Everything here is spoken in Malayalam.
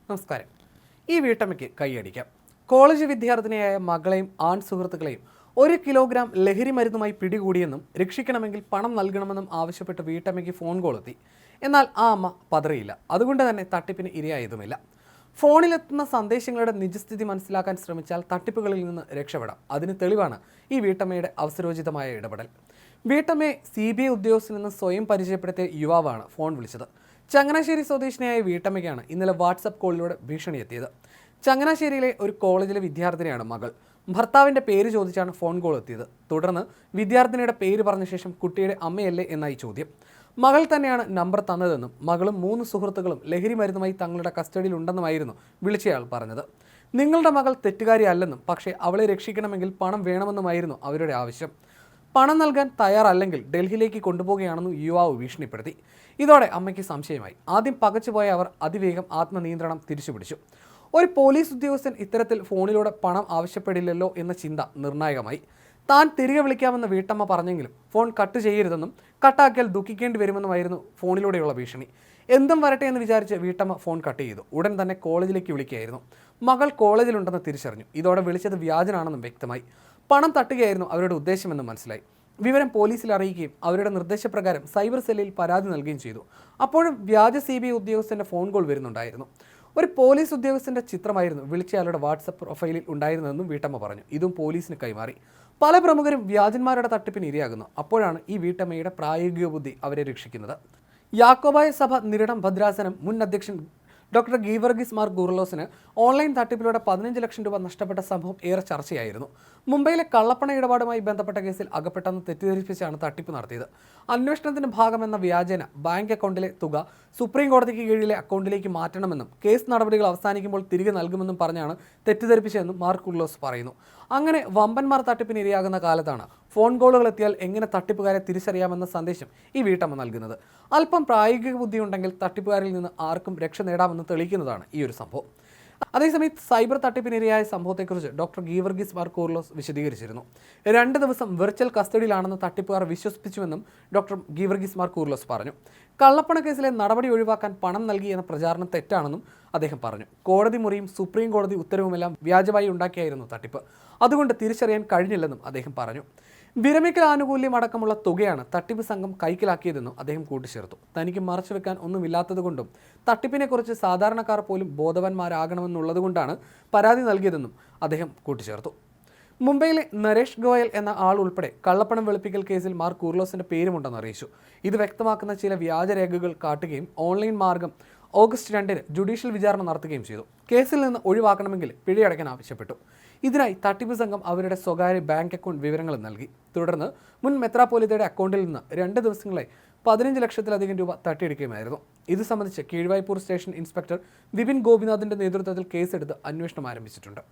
നമസ്കാരം. ഈ വീട്ടമ്മയ്ക്ക് കൈയടിക്കാം. കോളേജ് വിദ്യാർത്ഥിനിയായ മകളെയും ആൺ സുഹൃത്തുക്കളെയും 1 കിലോഗ്രാം ലഹരി മരുന്നുമായി പിടികൂടിയെന്നും രക്ഷിക്കണമെങ്കിൽ പണം നൽകണമെന്നും ആവശ്യപ്പെട്ട് വീട്ടമ്മയ്ക്ക് ഫോൺ കോൾ എത്തി. എന്നാൽ ആ അമ്മ പതറിയില്ല. അതുകൊണ്ട് തന്നെ തട്ടിപ്പിന് ഇരയായതുമില്ല. ഫോണിലെത്തുന്ന സന്ദേശങ്ങളുടെ നിജസ്ഥിതി മനസ്സിലാക്കാൻ ശ്രമിച്ചാൽ തട്ടിപ്പുകളിൽ നിന്ന് രക്ഷപ്പെടാം. അതിന് തെളിവാണ് ഈ വീട്ടമ്മയുടെ അവസരോചിതമായ ഇടപെടൽ. വീട്ടമ്മയെ CBI ഉദ്യോഗസ്ഥനിൽ നിന്ന് സ്വയം പരിചയപ്പെടുത്തിയ യുവാവാണ് ഫോൺ വിളിച്ചത്. ചങ്ങനാശ്ശേരി സ്വദേശിനിയായ വീട്ടമ്മയ്ക്കാണ് ഇന്നലെ വാട്സപ്പ് കോളിലൂടെ ഭീഷണി എത്തിയത്. ചങ്ങനാശ്ശേരിയിലെ ഒരു കോളേജിലെ വിദ്യാർത്ഥിനിയാണ് മകൾ. ഭർത്താവിൻ്റെ പേര് ചോദിച്ചാണ് ഫോൺ കോൾ എത്തിയത്. തുടർന്ന് വിദ്യാർത്ഥിനിയുടെ പേര് പറഞ്ഞ ശേഷം കുട്ടിയുടെ അമ്മയല്ലേ എന്നായി ചോദ്യം. മകൾ തന്നെയാണ് നമ്പർ തന്നതെന്നും മകളും 3 സുഹൃത്തുക്കളും ലഹരി മരുന്നുമായി തങ്ങളുടെ കസ്റ്റഡിയിലുണ്ടെന്നുമായിരുന്നു വിളിച്ചയാൾ പറഞ്ഞത്. നിങ്ങളുടെ മകൾ തെറ്റുകാരിയല്ലെന്നും പക്ഷേ അവളെ രക്ഷിക്കണമെങ്കിൽ പണം വേണമെന്നുമായിരുന്നു അവരുടെ ആവശ്യം. പണം നൽകാൻ തയ്യാറല്ലെങ്കിൽ ഡൽഹിയിലേക്ക് കൊണ്ടുപോവുകയാണെന്ന് യുവാവ് ഭീഷണിപ്പെടുത്തി. ഇതോടെ അമ്മയ്ക്ക് സംശയമായി. ആദ്യം പകച്ചുപോയ അവർ അതിവേഗം ആത്മനിയന്ത്രണം തിരിച്ചുപിടിച്ചു. ഒരു പോലീസ് ഉദ്യോഗസ്ഥൻ ഇത്തരത്തിൽ ഫോണിലൂടെ പണം ആവശ്യപ്പെടില്ലല്ലോ എന്ന ചിന്ത നിർണായകമായി. താൻ തിരികെ വിളിക്കാമെന്ന് വീട്ടമ്മ പറഞ്ഞെങ്കിലും ഫോൺ കട്ട് ചെയ്യരുതെന്നും കട്ടാക്കിയാൽ ദുഃഖിക്കേണ്ടി വരുമെന്നുമായിരുന്നു ഫോണിലൂടെയുള്ള ഭീഷണി. എന്തും വരട്ടെ എന്ന് വിചാരിച്ച് വീട്ടമ്മ ഫോൺ കട്ട് ചെയ്തു. ഉടൻ തന്നെ കോളേജിലേക്ക് വിളിക്കുകയായിരുന്നു. മകൾ കോളേജിലുണ്ടെന്ന് തിരിച്ചറിഞ്ഞു. ഇതോടെ വിളിച്ചത് വ്യാജനാണെന്നും വ്യക്തമായി. പണം തട്ടുകയായിരുന്നു അവരുടെ ഉദ്ദേശമെന്ന് മനസ്സിലായി. വിവരം പോലീസിൽ അറിയിക്കുകയും അവരുടെ നിർദ്ദേശപ്രകാരം സൈബർ സെല്ലിൽ പരാതി നൽകുകയും ചെയ്തു. അപ്പോഴും വ്യാജ CBI ഉദ്യോഗസ്ഥൻ്റെ ഫോൺ കോൾ വരുന്നുണ്ടായിരുന്നു. ഒരു പോലീസ് ഉദ്യോഗസ്ഥൻ്റെ ചിത്രമായിരുന്നു വിളിച്ചയാളുടെ വാട്സപ്പ് പ്രൊഫൈലിൽ ഉണ്ടായിരുന്നതെന്നും വീട്ടമ്മ പറഞ്ഞു. ഇതും പോലീസിന് കൈമാറി. പല പ്രമുഖരും വ്യാജന്മാരുടെ തട്ടിപ്പിന് ഇരയാകുന്നു. അപ്പോഴാണ് ഈ വീട്ടമ്മയുടെ പ്രായോഗിക ബുദ്ധി അവരെ രക്ഷിക്കുന്നത്. യാക്കോബായ സഭ നിരണം ഭദ്രാസനം മുൻ അധ്യക്ഷൻ ഡോക്ടർ ഗീവർഗീസ് മാർ കൂർലോസിന് ഓൺലൈൻ തട്ടിപ്പിലൂടെ 15 ലക്ഷം രൂപ നഷ്ടപ്പെട്ട സംഭവം ഏറെ ചർച്ചയായിരുന്നു. മുംബൈയിലെ കള്ളപ്പണ ഇടപാടുമായി ബന്ധപ്പെട്ട കേസിൽ അകപ്പെട്ടെന്ന് തെറ്റിദ്ധരിപ്പിച്ചാണ് തട്ടിപ്പ് നടത്തിയത്. അന്വേഷണത്തിന്റെ ഭാഗമെന്ന വ്യാജേന ബാങ്ക് അക്കൗണ്ടിലെ തുക സുപ്രീം കോടതിക്ക് കീഴിലെ അക്കൗണ്ടിലേക്ക് മാറ്റണമെന്നും കേസ് നടപടികൾ അവസാനിക്കുമ്പോൾ തിരികെ നൽകുമെന്നും പറഞ്ഞാണ് തെറ്റിദ്ധരിപ്പിച്ചതെന്നും മാർ കൂർലോസ് പറയുന്നു. അങ്ങനെ വമ്പന്മാർ തട്ടിപ്പിന് ഇരയാകുന്ന കാലത്താണ് ഫോൺ കോളുകൾ എത്തിയാൽ എങ്ങനെ തട്ടിപ്പുകാരെ തിരിച്ചറിയാമെന്ന സന്ദേശം ഈ വീട്ടമ്മ നൽകുന്നത്. അല്പം പ്രായോഗിക ബുദ്ധിയുണ്ടെങ്കിൽ തട്ടിപ്പുകാരിൽ നിന്ന് ആർക്കും രക്ഷ നേടാമെന്ന് തെളിയിക്കുന്നതാണ് ഈ ഒരു സംഭവം. അതേസമയം സൈബർ തട്ടിപ്പിനിരയായ സംഭവത്തെക്കുറിച്ച് ഡോക്ടർ ഗീവർഗീസ് മാർ കൂർലോസ് വിശദീകരിച്ചിരുന്നു. 2 ദിവസം വിർച്വൽ കസ്റ്റഡിയിലാണെന്ന് തട്ടിപ്പുകാർ വിശ്വസിപ്പിച്ചുവെന്നും ഡോക്ടർ ഗീവർഗീസ് മാർ കൂർലോസ് പറഞ്ഞു. കള്ളപ്പണ കേസിലെ നടപടി ഒഴിവാക്കാൻ പണം നൽകി എന്ന പ്രചാരണം തെറ്റാണെന്നും അദ്ദേഹം പറഞ്ഞു. കോടതി മുറിയും സുപ്രീം കോടതി ഉത്തരവുമെല്ലാം വ്യാജമായി ഉണ്ടാക്കിയായിരുന്നു തട്ടിപ്പ്. അതുകൊണ്ട് തിരിച്ചറിയാൻ കഴിഞ്ഞില്ലെന്നും അദ്ദേഹം പറഞ്ഞു. വിരമിക്കൽ ആനുകൂല്യം അടക്കമുള്ള തുകയാണ് തട്ടിപ്പ് സംഘം കൈക്കലാക്കിയതെന്നും അദ്ദേഹം കൂട്ടിച്ചേർത്തു. തനിക്ക് മറച്ചുവെക്കാൻ ഒന്നുമില്ലാത്തതുകൊണ്ടും തട്ടിപ്പിനെക്കുറിച്ച് സാധാരണക്കാർ പോലും ബോധവാന്മാരാകണമെന്നുള്ളതുകൊണ്ടാണ് പരാതി നൽകിയതെന്നും അദ്ദേഹം കൂട്ടിച്ചേർത്തു. മുംബൈയിലെ നരേഷ് ഗോയൽ എന്ന ആൾ ഉൾപ്പെടെ കള്ളപ്പണം വെളുപ്പിക്കൽ കേസിൽ മാർ കൂർലോസിന്റെ പേരുമുണ്ടെന്ന് അറിയിച്ചു. ഇത് വ്യക്തമാക്കുന്ന ചില വ്യാജരേഖകൾ കാട്ടുകയും ഓൺലൈൻ മാർഗം ഓഗസ്റ്റ് 2-ന് ജുഡീഷ്യൽ വിചാരണ നടത്തുകയും ചെയ്തു. കേസിൽ നിന്ന് ഒഴിവാക്കണമെങ്കിൽ പിഴയടയ്ക്കാൻ ആവശ്യപ്പെട്ടു. ഇതിനായി തട്ടിപ്പ് സംഘം അവരുടെ സ്വകാര്യ ബാങ്ക് അക്കൗണ്ട് വിവരങ്ങളും നൽകി. തുടർന്ന് മുൻ മെത്രാപ്പോലിത്തയുടെ അക്കൗണ്ടിൽ നിന്ന് 2 ദിവസങ്ങളായി 15 ലക്ഷത്തിലധികം രൂപ തട്ടിയെടുക്കുകയായിരുന്നു. ഇത് സംബന്ധിച്ച് കീഴ്വായ്പൂർ സ്റ്റേഷൻ ഇൻസ്പെക്ടർ വിപിൻ ഗോപിനാഥിന്റെ നേതൃത്വത്തിൽ കേസെടുത്ത് അന്വേഷണം ആരംഭിച്ചിട്ടുണ്ട്.